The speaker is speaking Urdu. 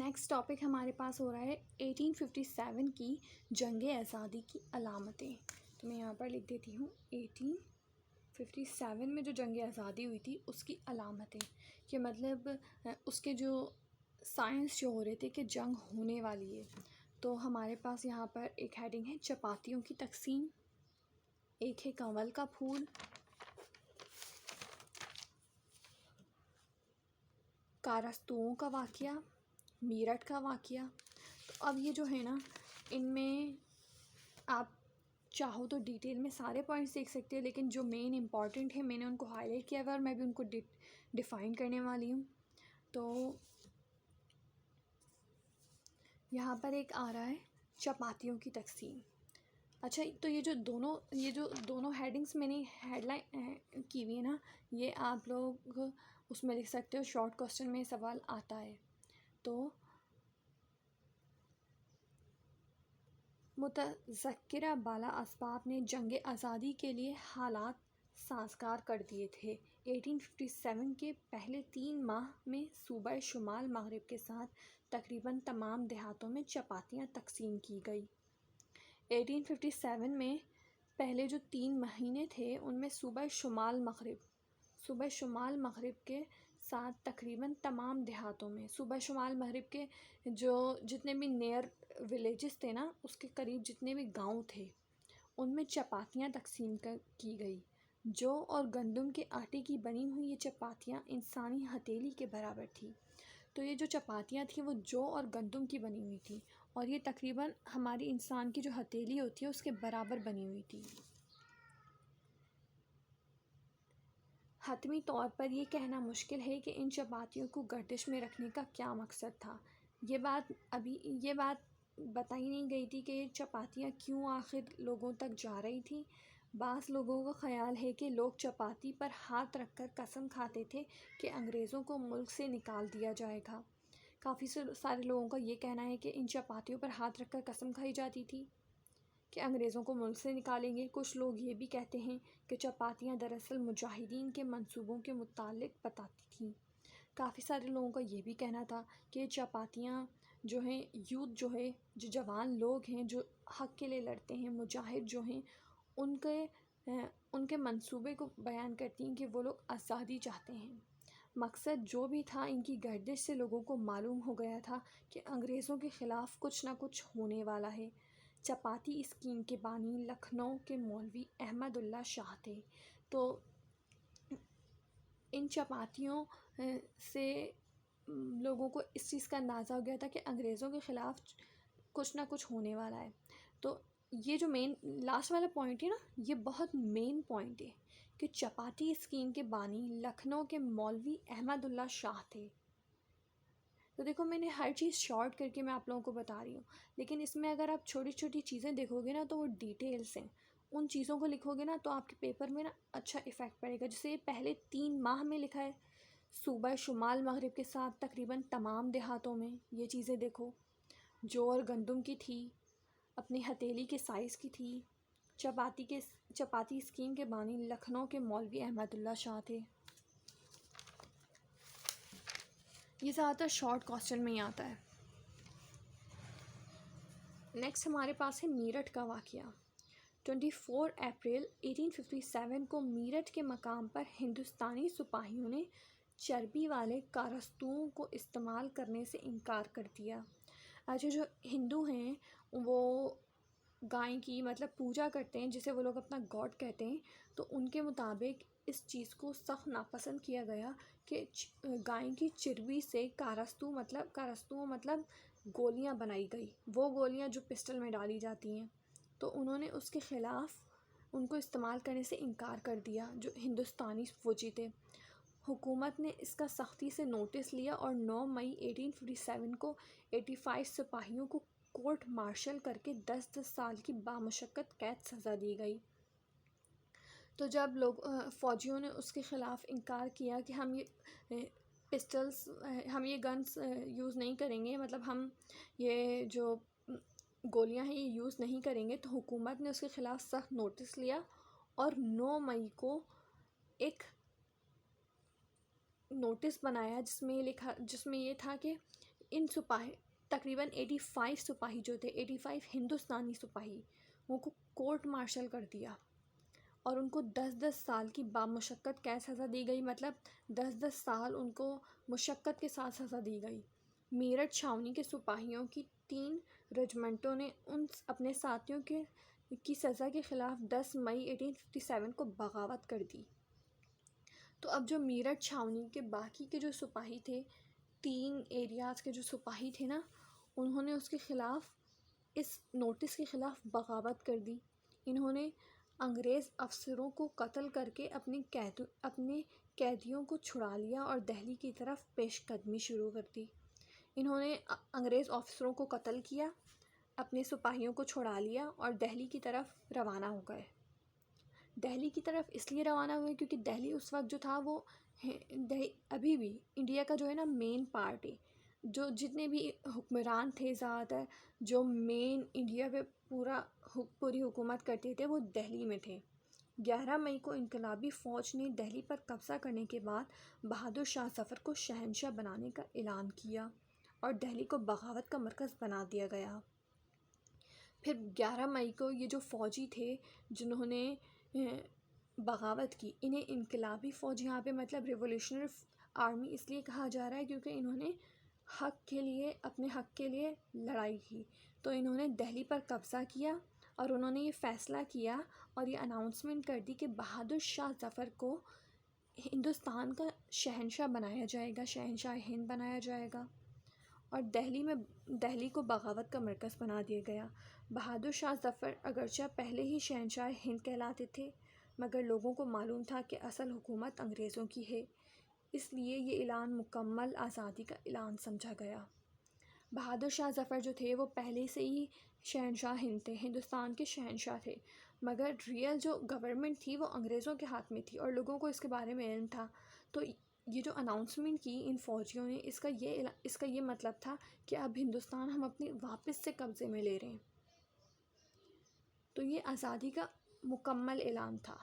نیکسٹ ٹاپک ہمارے پاس ہو رہا ہے 1857 کی جنگ آزادی کی علامتیں. تو میں یہاں پر لکھ دیتی ہوں 1857 میں جو جنگ آزادی ہوئی تھی اس کی علامتیں، کہ مطلب اس کے جو سائنس جو ہو رہے تھے کہ جنگ ہونے والی ہے. تو ہمارے پاس یہاں پر ایک ہیڈنگ ہے چپاتیوں کی تقسیم، ایک ہے کنول کا پھول، کارستوؤں کا واقعہ، میرٹھ کا واقعہ. تو اب یہ جو ہے نا، ان میں آپ چاہو تو ڈیٹیل میں سارے پوائنٹس دیکھ سکتے ہیں، لیکن جو مین امپورٹنٹ ہے میں نے ان کو ہائی لائٹ کیا ہوا اور میں بھی ان کو ڈیفائن کرنے والی ہوں. تو یہاں پر ایک آ رہا ہے چپاتیوں کی تقسیم. اچھا، تو یہ جو دونوں ہیڈنگس میں نے ہیڈ لائن کی ہوئی ہے نا، یہ آپ لوگ اس میں لکھ سکتے ہو. شارٹ کوسچن میں سوال آتا ہے. تو متذکرہ بالا اسباب نے جنگ آزادی کے لیے حالات سازگار کر دیے تھے. 1857 کے پہلے 3 ماہ میں صوبہ شمال مغرب کے ساتھ تقریباً تمام دیہاتوں میں چپاتیاں تقسیم کی گئی. 1857 میں پہلے جو 3 مہینے تھے ان میں صوبہ شمال مغرب کے ساتھ تقریباً تمام دیہاتوں میں، صوبہ شمال مغرب کے جو جتنے بھی نیئر ولیجز تھے نا، اس کے قریب جتنے بھی گاؤں تھے ان میں چپاتیاں تقسیم کی گئی. جو اور گندم کے آٹے کی بنی ہوئی یہ چپاتیاں انسانی ہتھیلی کے برابر تھی. تو یہ جو چپاتیاں تھیں وہ جو اور گندم کی بنی ہوئی تھی، اور یہ تقریباً ہماری انسان کی جو ہتھیلی ہوتی ہے اس کے برابر بنی ہوئی تھی. حتمی طور پر یہ کہنا مشکل ہے کہ ان چپاتیوں کو گردش میں رکھنے کا کیا مقصد تھا. یہ بات بتائی نہیں گئی تھی کہ یہ چپاتیاں کیوں آخر لوگوں تک جا رہی تھیں. بعض لوگوں کا خیال ہے کہ لوگ چپاتی پر ہاتھ رکھ کر قسم کھاتے تھے کہ انگریزوں کو ملک سے نکال دیا جائے گا. کافی سارے لوگوں کا یہ کہنا ہے کہ ان چپاتیوں پر ہاتھ رکھ کر قسم کھائی جاتی تھی کہ انگریزوں کو ملک سے نکالیں گے. کچھ لوگ یہ بھی کہتے ہیں کہ چپاتیاں دراصل مجاہدین کے منصوبوں کے متعلق بتاتی تھیں. کافی سارے لوگوں کا یہ بھی کہنا تھا کہ چپاتیاں جو ہیں یوتھ جو ہے، جو جوان لوگ ہیں جو حق کے لیے لڑتے ہیں، مجاہد جو ہیں، ان کے منصوبے کو بیان کرتی ہیں کہ وہ لوگ آزادی چاہتے ہیں. مقصد جو بھی تھا، ان کی گردش سے لوگوں کو معلوم ہو گیا تھا کہ انگریزوں کے خلاف کچھ نہ کچھ ہونے والا ہے. چپاتی اسکیم کے بانی لکھنؤ کے مولوی احمد اللہ شاہ تھے. تو ان چپاتیوں سے لوگوں کو اس چیز کا اندازہ ہو گیا تھا کہ انگریزوں کے خلاف کچھ نہ کچھ ہونے والا ہے. تو یہ جو مین لاسٹ والا پوائنٹ ہے نا، یہ بہت مین پوائنٹ ہے کہ چپاتی اسکیم کے بانی لکھنؤ کے مولوی احمد اللہ شاہ تھے. تو دیکھو، میں نے ہر چیز شارٹ کر کے میں آپ لوگوں کو بتا رہی ہوں، لیکن اس میں اگر آپ چھوٹی چھوٹی چیزیں دیکھو گے نا تو وہ ڈیٹیلس ہیں. ان چیزوں کو لکھو گے نا تو آپ کے پیپر میں نا اچھا افیکٹ پڑے گا. جیسے پہلے 3 ماہ میں لکھا ہے صوبہ شمال مغرب کے ساتھ تقریباً تمام دیہاتوں میں. یہ چیزیں دیکھو، جو اور گندم کی تھی، اپنی ہتھیلی کے سائز کی تھی. چپاتی اسکیم کے بانی لکھنؤ کے مولوی احمد اللہ شاہ تھے. یہ زیادہ تر شارٹ کوسچن میں ہی آتا ہے. نیکسٹ ہمارے پاس ہے میرٹھ کا واقعہ. 24 اپریل 1857 کو میرٹھ کے مقام پر ہندوستانی سپاہیوں نے چربی والے کارستوؤں کو استعمال کرنے سے انکار کر دیا. اچھا، جو ہندو ہیں وہ گائے کی مطلب پوجا کرتے ہیں، جسے وہ لوگ اپنا گاڈ کہتے ہیں. تو ان کے مطابق اس چیز کو سخت ناپسند کیا گیا کہ گائے کی چربی سے کارستو مطلب گولیاں بنائی گئی، وہ گولیاں جو پسٹل میں ڈالی جاتی ہیں. تو انہوں نے اس کے خلاف ان کو استعمال کرنے سے انکار کر دیا، جو ہندوستانی فوجی تھے. حکومت نے اس کا سختی سے نوٹس لیا اور 9 مئی 1857 کو 85 سپاہیوں کو کورٹ مارشل کر کے 10 سال کی بامشقت قید سزا دی گئی. تو جب فوجیوں نے اس کے خلاف انکار کیا کہ ہم یہ گنز یوز نہیں کریں گے، مطلب ہم یہ جو گولیاں ہیں یہ یوز نہیں کریں گے، تو حکومت نے اس کے خلاف سخت نوٹس لیا اور 9 مئی کو ایک نوٹس بنایا جس میں یہ تھا کہ ان سپاہی تقریباً 85 سپاہی جو تھے، 85 ہندوستانی سپاہی، ان کو کورٹ مارشل کر دیا اور ان کو 10-10 سال کی بامشقت قید سزا دی گئی، مطلب 10-10 سال ان کو مشقت کے ساتھ سزا دی گئی۔ میرٹھ چھاؤنی کے سپاہیوں کی 3 رجمنٹوں نے ان اپنے ساتھیوں کی سزا کے خلاف 10 مئی 1857 کو بغاوت کر دی۔ تو اب جو میرٹھ چھاؤنی کے باقی کے جو سپاہی تھے، 3 ایریاز کے جو سپاہی تھے نا، انہوں نے اس کے خلاف، اس نوٹس کے خلاف بغاوت کر دی۔ انہوں نے انگریز افسروں کو قتل کر کے اپنے قیدیوں کو چھڑا لیا اور دہلی کی طرف پیش قدمی شروع کر دی۔ انہوں نے انگریز افسروں کو قتل کیا، اپنے سپاہیوں کو چھڑا لیا اور دہلی کی طرف روانہ ہو گئے۔ دہلی کی طرف اس لیے روانہ ہوئے کیونکہ دہلی اس وقت جو تھا وہ ابھی بھی انڈیا کا جو ہے نا مین پارٹ ہے، جو جتنے بھی حکمران تھے زیادہ تر، جو مین انڈیا پہ پوری حکومت کرتے تھے، وہ دہلی میں تھے۔ 11 مئی کو انقلابی فوج نے دہلی پر قبضہ کرنے کے بعد بہادر شاہ ظفر کو شہنشاہ بنانے کا اعلان کیا اور دہلی کو بغاوت کا مرکز بنا دیا گیا۔ پھر 11 مئی کو یہ جو فوجی تھے جنہوں نے بغاوت کی، انہیں انقلابی فوج یہاں پہ مطلب ریولیوشنری آرمی اس لیے کہا جا رہا ہے کیونکہ انہوں نے اپنے حق کے لیے لڑائی کی۔ تو انہوں نے دہلی پر قبضہ کیا اور انہوں نے یہ فیصلہ کیا اور یہ اناؤنسمنٹ کر دی کہ بہادر شاہ ظفر کو ہندوستان کا شہنشاہ بنایا جائے گا، شہنشاہ ہند بنایا جائے گا، اور دہلی کو بغاوت کا مرکز بنا دیا گیا۔ بہادر شاہ ظفر اگرچہ پہلے ہی شہنشاہ ہند کہلاتے تھے، مگر لوگوں کو معلوم تھا کہ اصل حکومت انگریزوں کی ہے، اس لیے یہ اعلان مکمل آزادی کا اعلان سمجھا گیا۔ بہادر شاہ ظفر جو تھے وہ پہلے سے ہی شہنشاہ ہند تھے، ہندوستان کے شہنشاہ تھے، مگر ریئل جو گورنمنٹ تھی وہ انگریزوں کے ہاتھ میں تھی اور لوگوں کو اس کے بارے میں علم تھا۔ تو یہ جو اناؤنسمنٹ کی ان فوجیوں نے، اس کا یہ مطلب تھا کہ اب ہندوستان ہم اپنے واپس سے قبضے میں لے رہے ہیں۔ تو یہ آزادی کا مکمل اعلان تھا۔